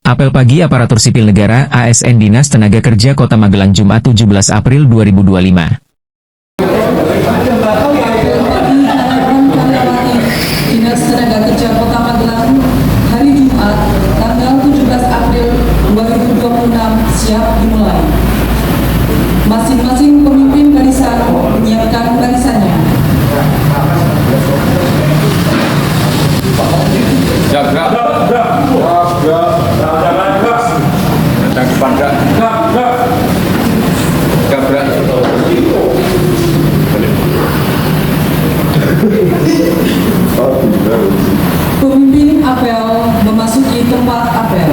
Apel pagi aparatur sipil negara ASN Dinas Tenaga Kerja Kota Magelang Jumat 17 April 2025. Dinas Tenaga Kerja Kota Magelang hari Jumat tanggal 17 April 2026 siap dimulai. Masing-masing pemimpin barisan menyiapkan barisannya. Pemimpin apel memasuki tempat apel.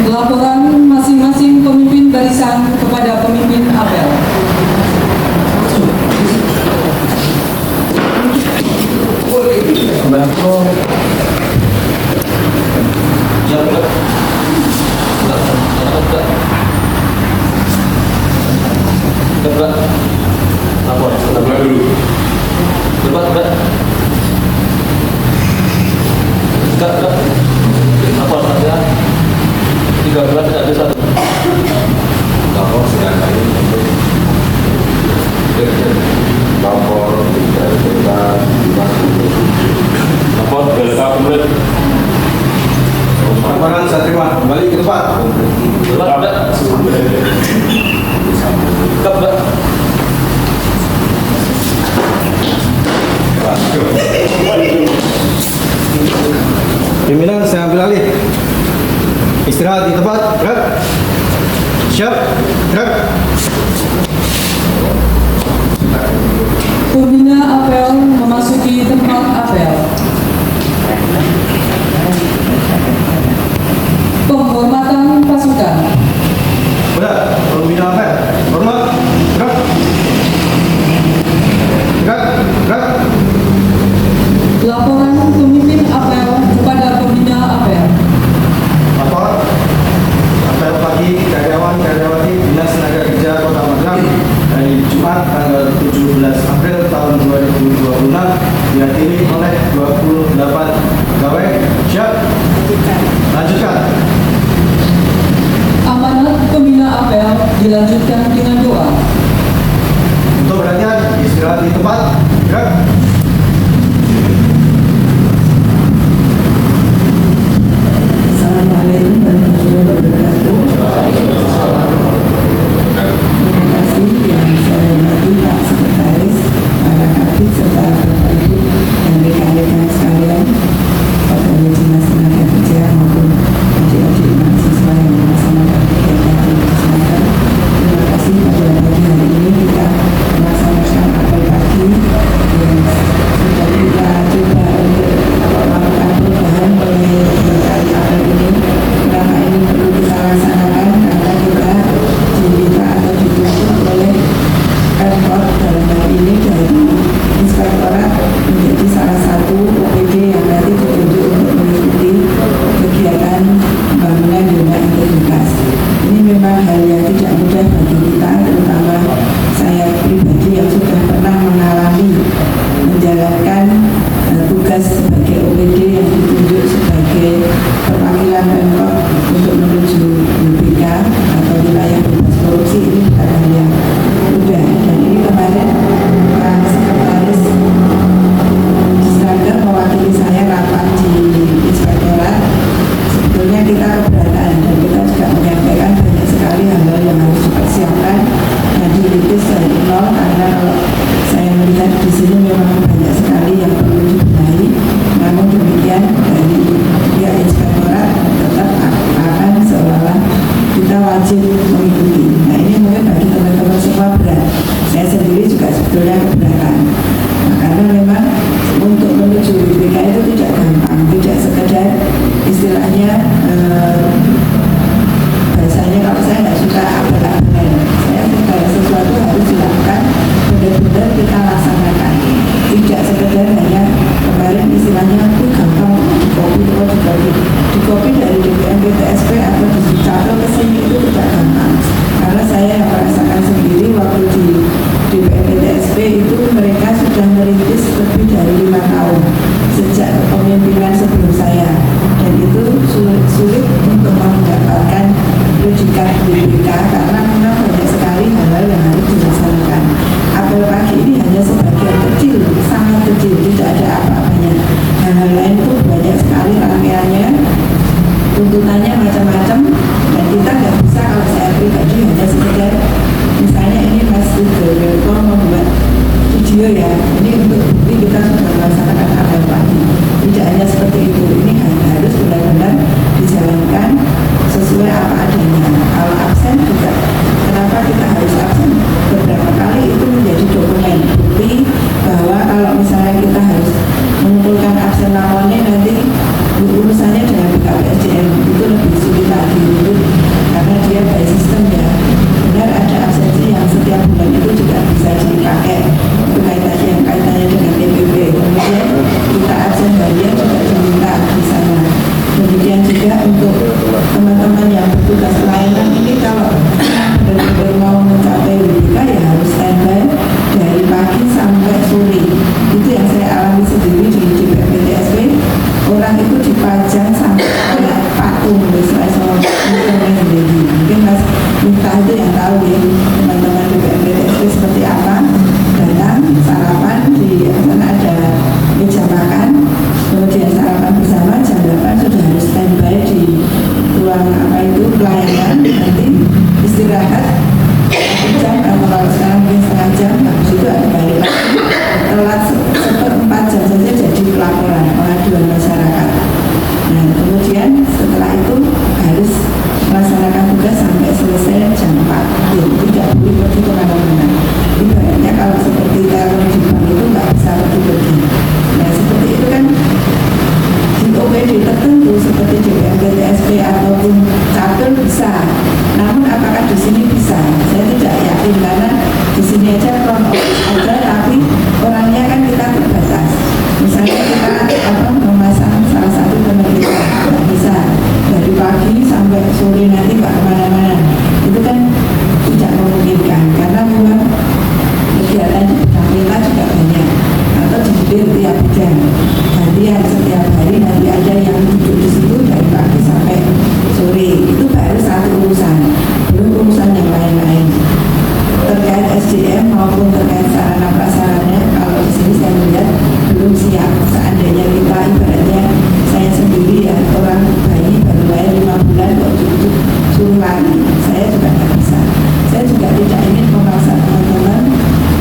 Laporan masing-masing pemimpin barisan kepada pemimpin apel. Laporan saya terima, kembali ke tempat. Pimpinan saya ambil alih. Istirahat di tempat. Gerak. Siap. Gerak. Pembina apel memasuki tempat apel. Penghormatan pasukan. Benar. Pembina apel. Hormat. Gerak. Gerak. Gerak. Laporan pemimpin apel kepada pembina apel. Lapor. Apel pagi karyawan-karyawati Dinas Tenaga Kerja Kota Magelang hari Jumat tanggal 17 April tahun 2026 dihadiri oleh 28 pegawai. Siap. Lanjutkan. Amanat pembina apel dilanjutkan dengan doa. Untuk perhatian, istirahat di tempat. Gerak. Assalamualaikum warahmatullahi wabarakatuh. Terima kasih yang saya hormati Pak Sekretaris, para kabit serta Bapak Ibu dan rekan-rekan sekalian, pegawai Dinas Tenaga Kerja maupun adik-adik mahasiswa yang melaksanakan kegiatan di kesempatan. Terima kasih pada pagi hari ini kita melaksanakan apel pagi yang sudah kita coba untuk melakukan perubahan oleh berkali apel ini. Kenapa ini perlu kita laksanakan? Karena kita diminta atau dituntut oleh Pemkot dalam hal ini dari Inspektorat menjadi salah satu OPD yang nanti ditunjuk untuk mengikuti kegiatan pembangunan zona integritas. Ini memang hal yang tidak mudah bagi kita, terutama saya pribadi yang sudah pernah mengalami menjalankan tugas sebagai OPD yang ditunjuk sebagai perwakilan Pemkot untuk menuju BPK atau wilayah bebas korupsi. Ini bukan hal yang mudah, dan ini kemarin Pak Sekretaris Disnaker mewakili saya rapat di Inspektorat. Sebetulnya kita keberatan dan kita juga menyampaikan banyak sekali hal-hal yang harus dipersiapkan dan dirintis dari nol, karena kalau saya melihat di sini memang banyak sekali yang perlu dibenahi. Namun demikian dari pihak Inspektorat tetap akan seolah-olah kita wajib mengikuti. Nah, ini mungkin bagi teman-teman semua berat. Saya sendiri juga sebetulnya keberatan. Nah, karena memang untuk menuju BPK itu tidak gampang, tidak sekedar istilahnya bahasanya kalau saya nggak suka abal-abalan. Saya segala sesuatu harus dilakukan, benar-benar kita laksanakan. Tidak sekedar hanya kemarin istilahnya itu gampang dikopi dari DPM PTSP atau ditaruh ke sini, itu tidak gampang. Karena saya yang merasakan sendiri waktu di DPM PTSP itu mereka sudah menerima ini untuk bukti kita sudah melaksanakan apel pagi. Tidak hanya seperti itu, ini harus benar-benar dijalankan sesuai apa adanya. Kalau absen juga, kenapa kita harus absen beberapa kali, itu menjadi dokumen bukti bahwa kalau misalnya kita harus mengumpulkan absen lamonnya, nanti urusannya dengan BKPSDM itu lebih sulit lagi karena dia by system ya. Benar ada absensi yang setiap bulan itu juga bisa dipakai untuk kaitannya dengan TPP. Kemudian kita absen harian juga diminta di sana. Demikian juga untuk teman-teman yang bertugas pelayanan ini, kalau benar-benar mau mencapai WBK ya harus standby dari pagi sampai sore. Itu yang saya alami sendiri di DPPTSP. Orang itu dipajang sampai kayak patung, mungkin Mas Miftah itu yang tahu ya, teman-teman DPPTSP seperti apa. Datang sarapan di sana, ada meja makan, kemudian sarapan bersama jam 8 sudah harus standby di ruang pelayanan. Nanti istirahat 1 jam, kalau sekarang mungkin setengah jam, habis itu ada balik lagi. Telat 1/4 jam saja jadi pelaporan pengaduan masyarakat. Nah, kemudian setelah itu harus melaksanakan tugas sampai selesai jam 4. Tidak boleh pergi kemana-mana. Ibaratnya kalau seperti teror di bank itu nggak bisa pergi-pergi. Nah, seperti itu kan di OPD tertentu seperti DPPTSP ataupun cabel bisa. Namun apakah di sini bisa? Saya tidak yakin, karena di sini aja front office ada, tapi orangnya kan kita terbatas. Misalnya kita memasang salah satu pemerintah, nggak bisa dari pagi sampai sore nanti nggak kemana-mana. Itu kan tidak memungkinkan, karena memang kegiatan di pemerintah juga banyak, atau di tiap bidang gantian setiap hari, nanti ada yang duduk di situ dari pagi sampai sore. Itu baru satu urusan, belum urusan yang lain-lain terkait SDM maupun terkait sarana prasarana. Kalau di sini saya melihat belum siap. Seandainya kita ibaratnya saya sendiri ya, orang bayi baru lahir 5 bulan kok suruh lari, saya juga tidak bisa. Saya juga tidak ingin memaksa teman-teman.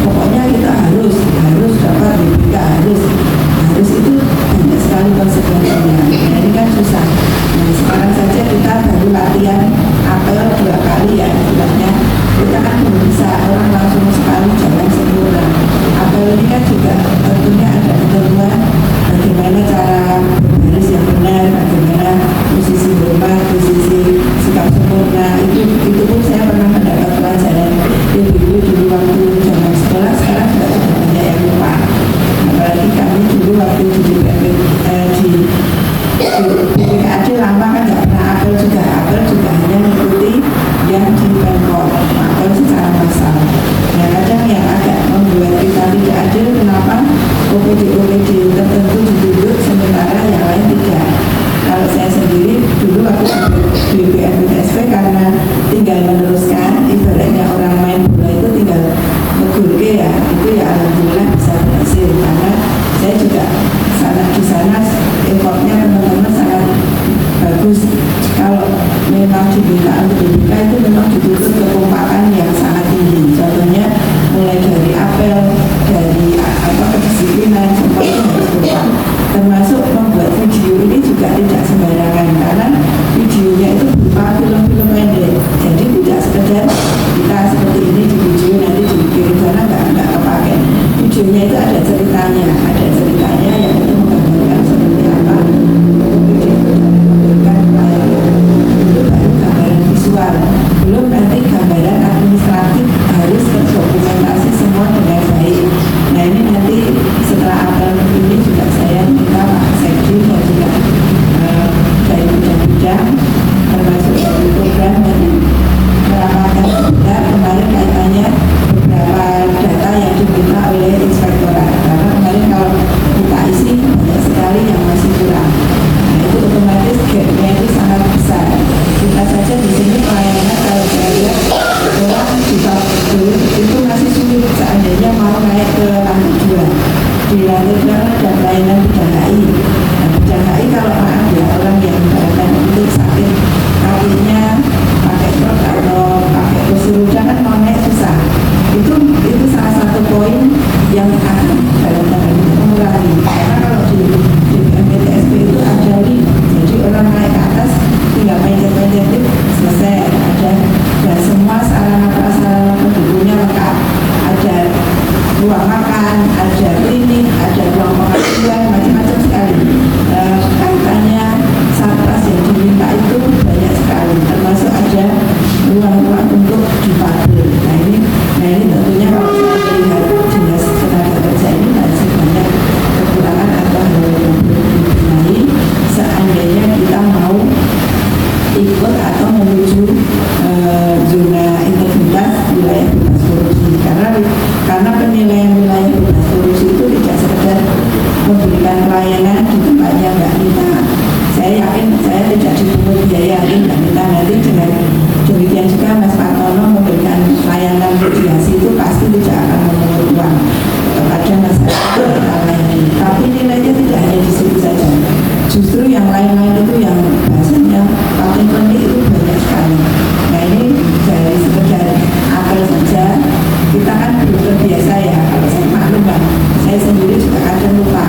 Pokoknya kita harus dapat BPK, harus itu banyak sekali konsekuensinya. Ini kan susah. Nah, sekarang saja kita baru latihan apel 2 kali ya, istilahnya kita kan belum bisa orang langsung sekali jalan sempurna. Apel ini kan juga tentunya ada ketentuan bagaimana cara berbaris yang benar, bagaimana posisi hormat, posisi sikap sempurna. Itu pun saya pernah mendapat pelajaran dulu waktu zaman sekolah. Sekarang juga sudah banyak yang lupa. Apalagi kami dulu waktu di BPKAD lama kan nggak pernah apel juga hanya mengikuti yang di Pemkot, apel secara massal. Nah, kadang yang agak membuat kita tidak adil, kenapa OPD tertentu ditunjuk sementara yang lain tidak. Kalau saya sendiri dulu waktu di BPPTSP, karena tinggal meneruskan, ibaratnya orang main bola itu tinggal ngegulke ya, itu ya alhamdulillah bisa berhasil, karena saya juga di sana effortnya teman-teman sangat bagus. Kalau memang diminta untuk BPK itu memang dituntut kekompakan yang sangat tinggi. Contohnya mulai dari apel, dari kedisiplinan, semua itu harus kompak. Termasuk membuat video ini juga tidak sembarangan, karena videonya itu berupa film-film pendek. Jadi tidak sekedar kita seperti ini di video nanti dikirim sana nggak kepakai. Videonya itu ada ceritanya yang itu menggambarkan seperti apa. Itu baru gambaran visual, belum nanti gambaran administratif harus terdokumentasi semua dengan baik. Nah, ini nanti setelah apel ini juga saya minta Pak Sekjen dan juga dari bidang-bidang termasuk dari program tadi merapatkan sebentar kemarin kaitannya beberapa data yang diminta oleh inspektorat, karena kemarin kalau kita isi banyak sekali yang masih kurang. Nah, itu otomatis gap-nya itu sangat besar. Kita saja di sini pelayanan kalau saya lihat orang di Papua itu masih sulit seandainya mau naik ke lantai 2. Di lantai 2 ada pelayanan bidang HI. Nah, bidang HI kalau maaf ya, orang yang ibaratkan untuk sakit kakinya pakai rok atau pakai kursi roda kan mau naik susah. Itu salah satu poin yang akan mengurangi. Karena kalau di MPTSP itu ada lift, jadi orang naik ke atas tinggal pencet-pencet lift, selesai. Ada dan semua sarana prasarana pendukungnya lengkap. Ada ruang makan, ada klinik, ada ruang pengajian, macam-macam sekali. Kaitannya sarpras yang diminta itu banyak sekali, termasuk ada ruang-ruang untuk difabel. Nah ini tentunya kalau saya melihat dinas tenaga kerja ini masih banyak kekurangan atau hal yang perlu dibenahi seandainya kita mau ikut atau menuju zona integritas wilayah bebas korupsi. Karena penilaian wilayah bebas korupsi itu tidak sekedar memberikan pelayanan di tempatnya Mbak Nita. Saya yakin saya tidak dipungut biaya Mbak Nita, nanti dengan demikian juga Mas Partono memberikan layanan mediasi itu pasti tidak akan memungut uang kepada masyarakat yang lain. Tapi nilainya tidak hanya di situ saja. Justru yang lain-lain itu yang bahasanya paling klinik itu banyak sekali. Nah ini dari sekedar apel saja, kita kan belum terbiasa ya. Kalau saya maklum Pak, saya sendiri juga kadang lupa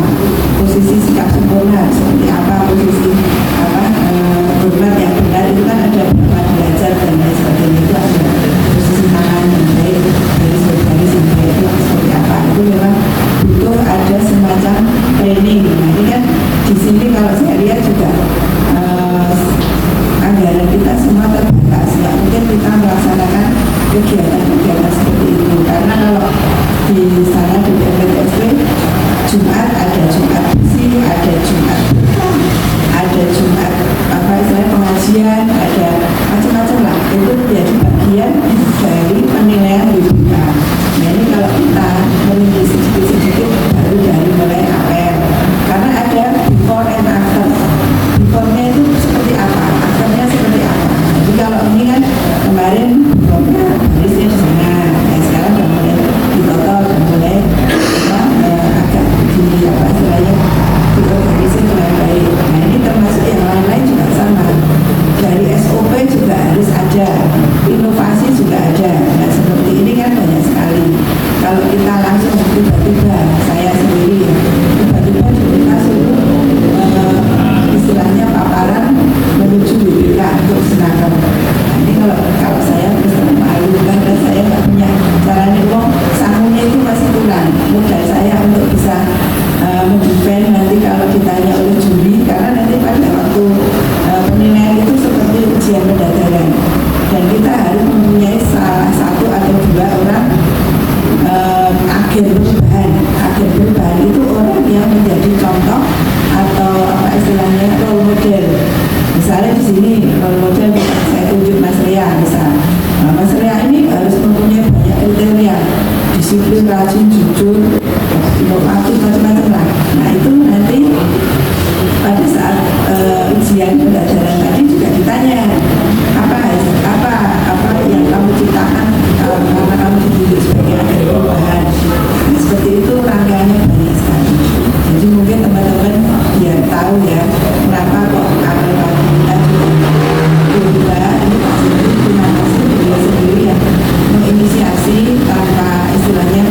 posisi sikap sempurna seperti apa, posisi hormat yang benar itu kan ada beberapa derajat dan lain sebagainya, itu ada posisi tangan yang baik, garis yang baik itu seperti apa, itu memang butuh ada semacam training. Nah ini kan di sini kalau saya lihat juga anggaran kita semua terbatas, nggak mungkin kita melaksanakan kegiatan-kegiatan seperti itu. Karena kalau di sana di MPTSP Jumat ada Jumat bersih, ada Jumat berkah, ada Jumat pengajian, ada macam-macam lah. Itu menjadi bagian dari penilaian BPK. Nah ini kalau kita meneliti sedikit-sedikit baru dari mulai apel, karena ada before and after. Before-nya itu seperti apa, after-nya seperti apa. Jadi kalau ini kan kemarin before-nya harusnya di sana, nah sekarang sudah mulai ditotal, sudah mulai agak diorganisir dengan baik. Nah ini termasuk yang lain-lain juga sama. Dari SOP juga harus ada, inovasi juga ada. Nah seperti ini kan banyak sekali. Kalau kita langsung tiba-tiba, saya sendiri ya, tiba-tiba kita suruh istilahnya paparan menuju BPK untuk senakal. Nah ini kalau saya terus malu kan, dan saya nggak punya caranya, uang sangunya itu masih kurang. Modal saya untuk bisa mendefend nanti kalau ditanya oleh juri, karena nanti pada waktu penilaian itu seperti ujian pendadaran, dan kita harus mempunyai salah satu atau dua orang agen perubahan. Agen perubahan itu orang yang menjadi contoh atau apa istilahnya role model. Misalnya di sini role model saya tunjuk Mas Ria misal. Nah, Mas Ria ini harus mempunyai banyak kriteria, disiplin, rajin, jujur, inovatif, macam-macam lah. Nah itu nanti pada saat ujian pendadaran tadi juga ditanya apa yang kamu ciptakan karena kamu ditunjuk sebagai agen perubahan. Nah, seperti itu rangkaiannya banyak sekali. Jadi mungkin teman-teman biar tahu ya kenapa kok apel pagi kita juga ini Pak Sendiri terima kasih beliau sendiri yang menginisiasi tanpa istilahnya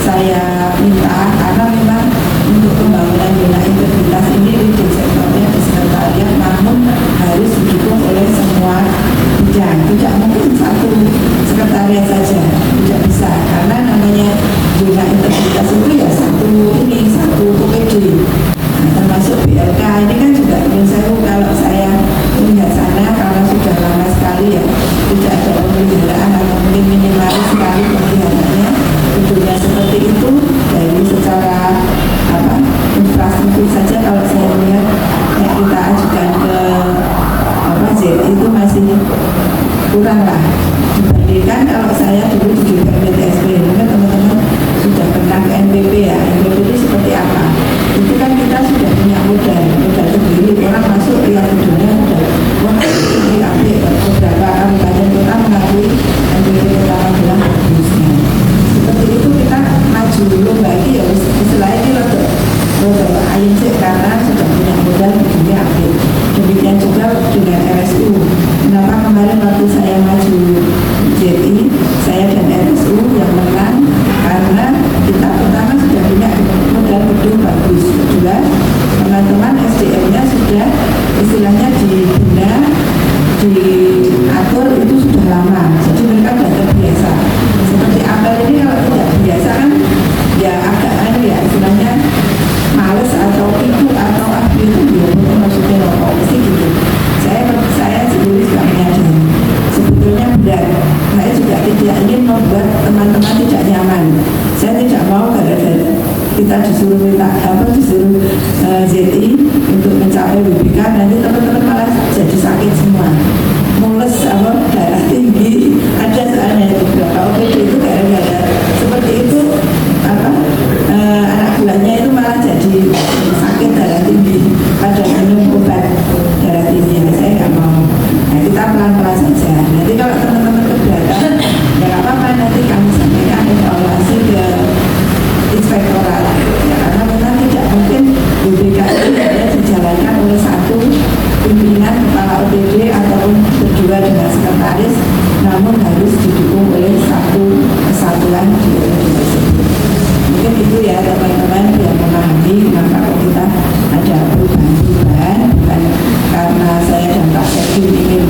saya minta, karena memang untuk pembangunan zona integritas ini leading sektornya di sekretariat, namun harus didukung oleh semua bidang. Tidak mungkin satu sekretariat saja, tidak bisa, karena namanya zona integritas itu ya satu OPD. Nah, termasuk BLK ini kan juga menurut saya, kalau saya melihat sana karena sudah lama sekali ya tidak ada pemeliharaan atau mungkin minimalis sekali peliharaannya. Tentunya seperti itu dari secara infrastruktur saja, kalau saya lihat yang kita ajukan ke Z itu masih kurang lah dibandingkan kalau saya dulu di MPTSP. Mungkin teman-teman sudah pernah ke NPP ya. NPP itu seperti apa? Itu kan kita sudah punya modal sendiri. Orang masuk lihat videonya sudah wah ini ambil beberapa kabupaten kota mengakui NPP Kota Magelang bagusnya. Seperti itu kita maju dulu lagi ya, istilahnya ini loh ayin sih, karena sudah punya modal begini ambil. Demikian juga dengan RSU. Kenapa kemarin waktu saya maju teman-teman SDM-nya sudah istilahnya dibina, diatur itu sudah lama, jadi mereka sudah terbiasa. Seperti apel ini kalau tidak biasa kan ya agak ya istilahnya males atau itu atau itu ya mungkin maksudnya rokok mesti gitu. Saya sendiri juga menyadari sebetulnya benar. Saya juga tidak ingin membuat teman-teman tidak nyaman. Saya tidak mau gara-gara kita disuruh ZI untuk mencapai WBK, nanti teman-teman malah jadi sakit semua, mules darah tinggi, ada soalnya beberapa OPD itu gara-gara seperti itu anak buahnya itu malah jadi sakit darah tinggi pada minum obat darah tinggi. Saya nggak mau. Nah, kita pelan-pelan saja. Nanti kalau teman-teman keberatan ya nggak apa-apa, nanti kami sampaikan evaluasi ke inspektorat ya, karena memang tidak mungkin WBK itu hanya dijalankan oleh satu pimpinan kepala OPD ataupun berdua dengan sekretaris, namun harus didukung oleh satu kesatuan di OPD tersebut. Mungkin itu ya teman-teman yang memahami kenapa kok kita ada perubahan-perubahan, bukan karena saya dan Pak Sekjen ingin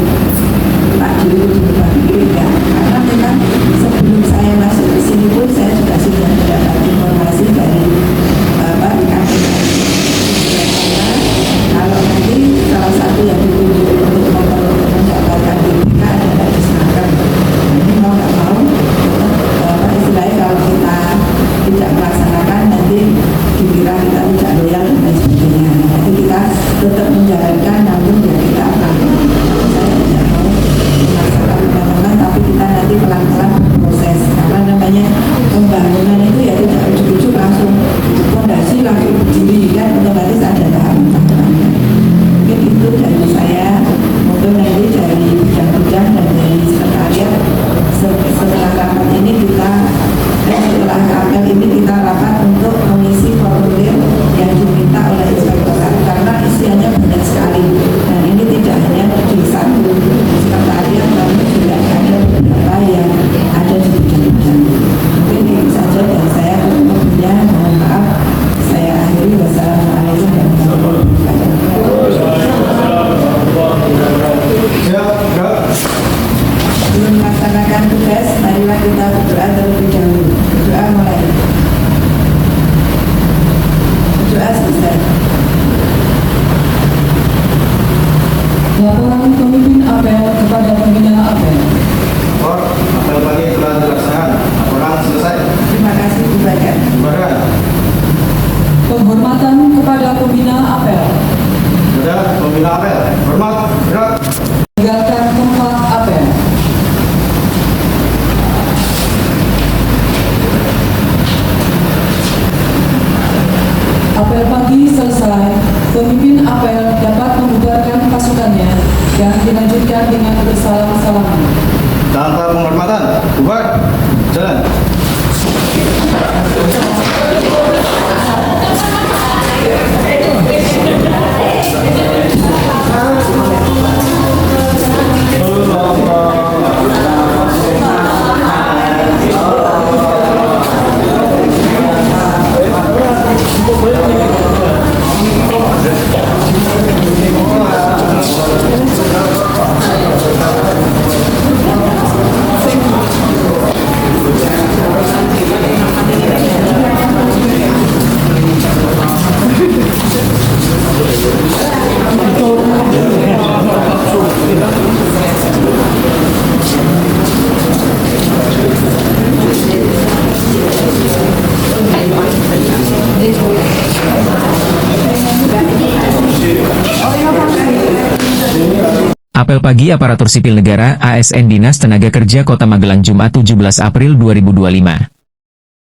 Pak Diri berubah diri ya, karena memang sebelum saya masuk ke sini pun saya juga sudah mendapat informasi dari rekan-rekan kalau nanti salah satu yang ditunjuk untuk mendapatkan WBK adalah disnaker. Ini mau nggak mau istilahnya kalau kita tidak melaksanakan nanti dikira kita tidak loyal dan lain sebagainya. Nanti kita tetap menjalankan, namun ya kita saya tidak mau memaksakan teman-teman, tapi kita nanti pelan-pelan proses, karena namanya pembangunan itu ya tidak ujuk-ujuk langsung fondasi langsung berdiri kan, otomatis ada tahapan-tahapannya. Mungkin itu dari saya, mungkin nanti dari bidang-bidang dan dari sekretariat setelah rapat ini setelah apel ini kita rapat untuk mengisi formulir yang diminta oleh inspektorat, karena isiannya banyak sekali dan ini tidak hanya di satu sekretariat, namun juga ada beberapa yang ada di bidang-bidang. Mungkin itu saja dari saya. Kemudian mohon maaf, saya akhiri. Wassalamualaikum warahmatullahi wabarakatuh. Sebelum melaksanakan tugas, marilah kita berdoa terlebih dahulu. Doa mulai. Doa selesai. Laporan pemimpin apel kepada pembina apel. Apel pagi telah dilaksanakan. Laporan selesai. Terima kasih Bubaran. Bubaran. Penghormatan kepada pembina apel. Sudah, pembina apel. Hormat, gerak. Meninggalkan tempat apel. Apel pagi selesai, pemimpin apel dapat membubarkan pasukannya dan dilanjutkan dengan bersalam-salaman. Tanpa penghormatan, bubar, jalan. Apel pagi Aparatur Sipil Negara ASN Dinas Tenaga Kerja Kota Magelang Jumat 17 April 2025.